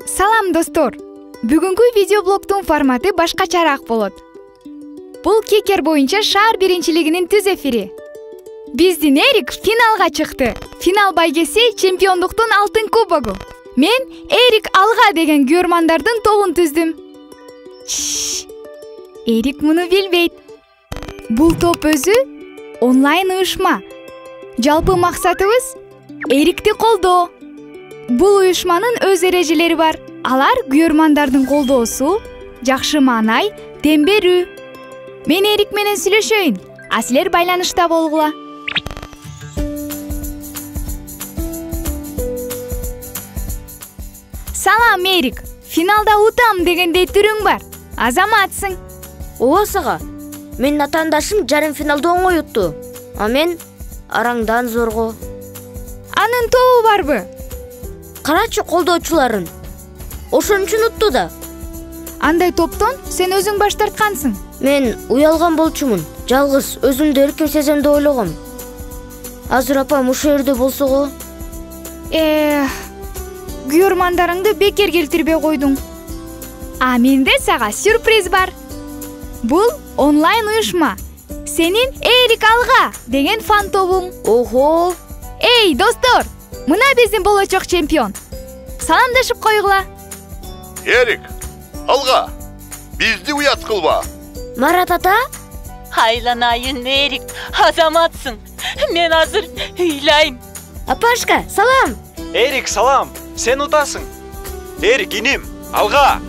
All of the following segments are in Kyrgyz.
Салам достор. Бүгүнкү видеоблогдун форматы башкачараак болот. Бул кекер боюнча шаар биринчилигинин түз эфири. Биздин Эрик финалга чыкты. Финал байгеси чемпиондуктун алтын кубогу. Мен Эрик алга деген көрмандардын тобун түздүм. Эрик муну билбейт. Бул топ өзү онлайн уюшма. Жалпы максатыбыз Эрикти колдоо. Бул уюшманын өз эрежелери бар. Алар көрмандардын колдоосу, жакшы маанай, дем берүү. Мен Эрик менен сүйлөшөйүн, а силер байланышта болгула. Салам Эрик, финалда утам дегендей түрүң бар. Азаматсың. Ооба сага. Менин атаандашым жарым финалда оңой утту. А мен араңдан зорго. Анын тобу барбы? Карачы колдоочуларын. Ошон үчүн утту да. Андай топтон сен өзүң баш тарткансың. Мен уялган болчумун. Жалгыз өзүмдү эркин сезем деп ойлогом. Азыр апам ушул жерде болсо го. Көрмандарыңды бекер келтирбей койдуң. А менде сага сюрприз бар. Бул онлайн уюшма. Сенин Эрик алга деген фан тобуң. Ого! Эй, достор! Мына биздин болочок чемпион. Саламдашып койгула. Эрик, алга. Бизди уят кылба. Марат ата? Айланайын, Эрик, азаматсың. Мен азыр ыйлайм. Апашка, салам. Эрик, салам. Сен утасың. Эрик, иним, алга.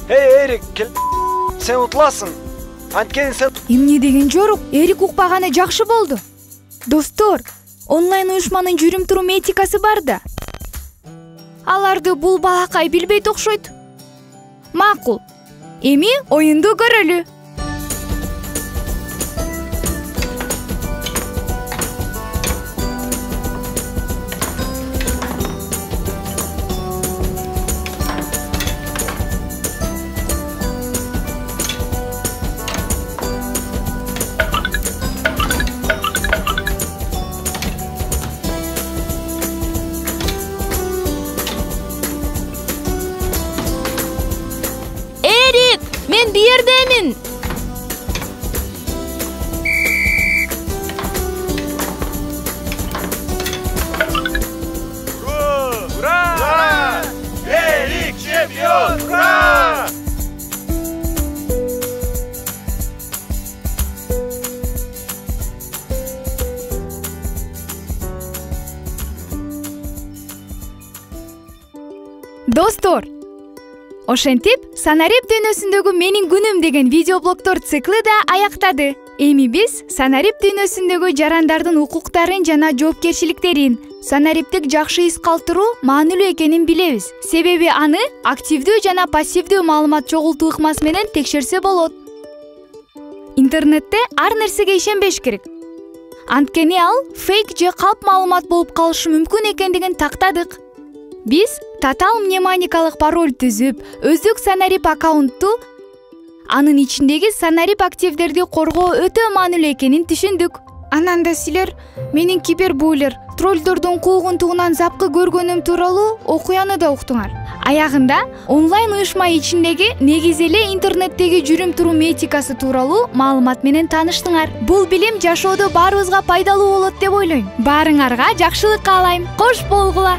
Эй, Эрик, кел. Сен утуласың. Анткени сен... Эмне деген жорук? Эрик укпаганы жакшы болду. Достор, онлайн уюшманын жүрүм-турум этикасы бар да. Аларды бул балакай билбейт окшойт. Макул. Эми оюнду көрөлү. Мен bir yerdemin. Ура! Эрик чемпион! Ура! Достор, ошентип санарип дүйнөсүндөгү менин күнүм деген видеоблогдор циклы да аяктады. Эми биз санарип дүйнөсүндөгү жарандардын укуктарын жана жоопкерчиликтерин, санариптик жакшы из калтыруу маанилүү экенин билебиз. Себеби аны активдүү жана пассивдүү маалымат чогултуу ыкмасы менен текшерсе болот. Интернетте ар нерсеге ишенбеш керек. Анткени ал фейк же калп маалымат болуп калышы мүмкүн экендигин тактадык. Биз татал мнемоникалык пароль түзүп, өздүк санарип аккаунтту, анын ичиндеги санарип активдерди коргоо өтө маанилүү экенин түшүндүк. Анан да силер менин кибербуллер, троллдордун куугунтугунан запкы көргөнүм тууралуу окуяны да уктуңар. Аягында онлайн уюшма ичиндеги негизи эле интернеттеги жүрүм-турум этикасы тууралуу маалымат менен тааныштыңар. Бул билим жашоодо баарыбызга пайдалуу болот деп ойлойм. Баарыңарга жакшылык каалайм. Кош болгула.